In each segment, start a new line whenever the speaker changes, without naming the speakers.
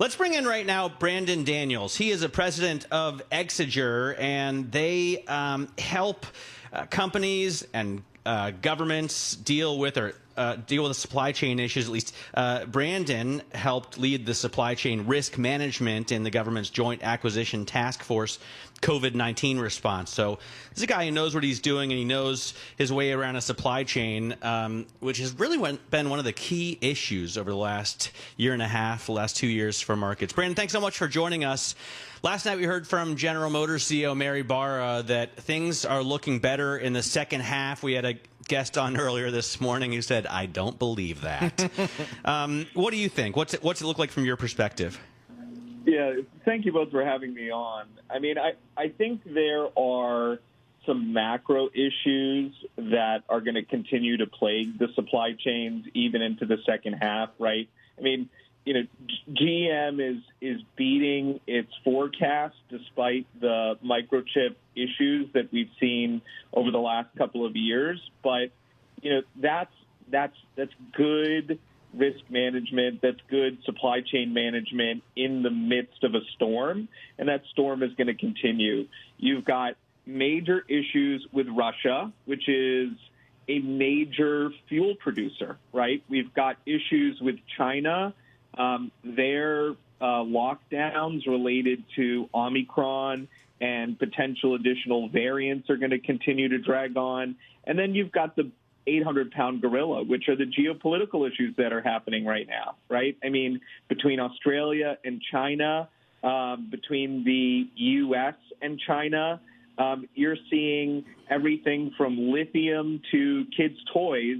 Let's bring in right now Brandon Daniels. He is a president of Exiger, and they help companies and governments deal with the supply chain issues. At least Brandon helped lead the supply chain risk management in the government's Joint Acquisition Task Force COVID-19 response. So this is a guy who knows what he's doing, and he knows his way around a supply chain, which has really been one of the key issues over the last year and a half, the last 2 years for markets. Brandon, thanks so much for joining us. Last night we heard from General Motors CEO Mary Barra that things are looking better in the second half. We had a guest on earlier this morning who said, I don't believe that. What do you think? What's it look like from your perspective?
Yeah, thank you both for having me on. I mean, I think there are some macro issues that are going to continue to plague the supply chains even into the second half, right? I mean, GM is beating its forecast despite the microchip issues that we've seen over the last couple of years. But, that's good risk management. That's good supply chain management in the midst of a storm. And that storm is going to continue. You've got major issues with Russia, which is a major fuel producer, right? We've got issues with China. Their lockdowns related to Omicron and potential additional variants are going to continue to drag on. And then you've got the 800-pound gorilla, which are the geopolitical issues that are happening right now, right? I mean, between Australia and China, between the U.S. and China, you're seeing everything from lithium to kids' toys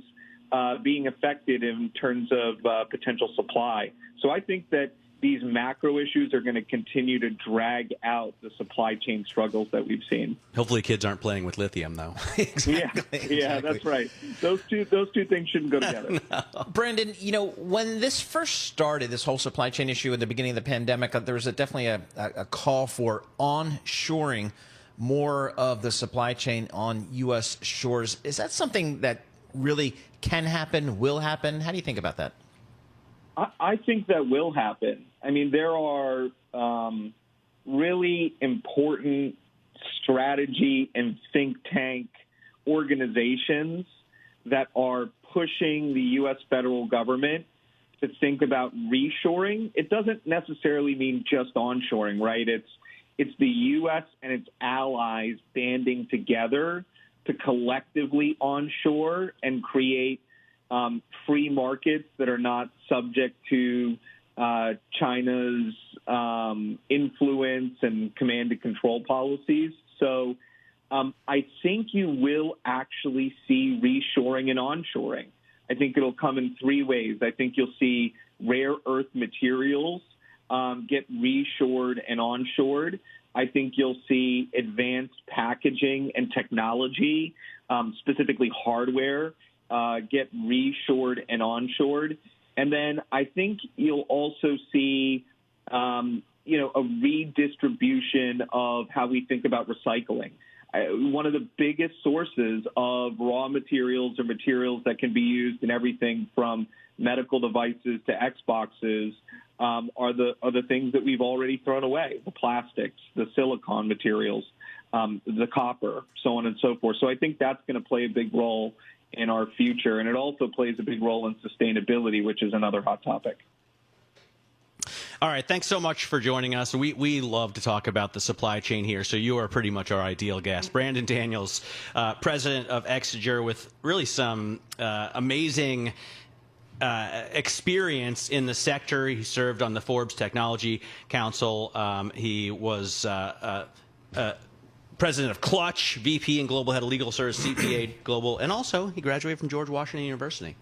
being affected in terms of potential supply. So I think that these macro issues are going to continue to drag out the supply chain struggles that we've seen.
Hopefully kids aren't playing with lithium, though.
Exactly. Yeah, that's right. Those two things shouldn't go together.
No. Brandon, when this first started, this whole supply chain issue at the beginning of the pandemic, there was definitely a call for onshoring more of the supply chain on U.S. shores. Is that something that really can happen, will happen? How do you think about that?
I think that will happen. I mean, there are really important strategy and think tank organizations that are pushing the U.S. federal government to think about reshoring. It doesn't necessarily mean just onshoring, right? It's the U.S. and its allies banding together to collectively onshore and create free markets that are not subject to China's influence and command and control policies. So I think you will actually see reshoring and onshoring. I think it'll come in three ways. I think you'll see rare earth materials get reshored and onshored. I think you'll see advanced packaging and technology, specifically hardware, get reshored and onshored. And then I think you'll also see, a redistribution of how we think about recycling. One of the biggest sources of raw materials or materials that can be used in everything from medical devices to Xboxes are the things that we've already thrown away: the plastics, the silicon materials, the copper, so on and so forth. So I think that's going to play a big role in our future, and it also plays a big role in sustainability, which is another hot topic.
All right, thanks so much for joining us. We love to talk about the supply chain here, so you are pretty much our ideal guest. Brandon Daniels, president of Exiger, with really some amazing experience in the sector. He served on the Forbes Technology Council. He was president of Clutch, VP and global head of legal service, CPA Global, and also he graduated from George Washington University.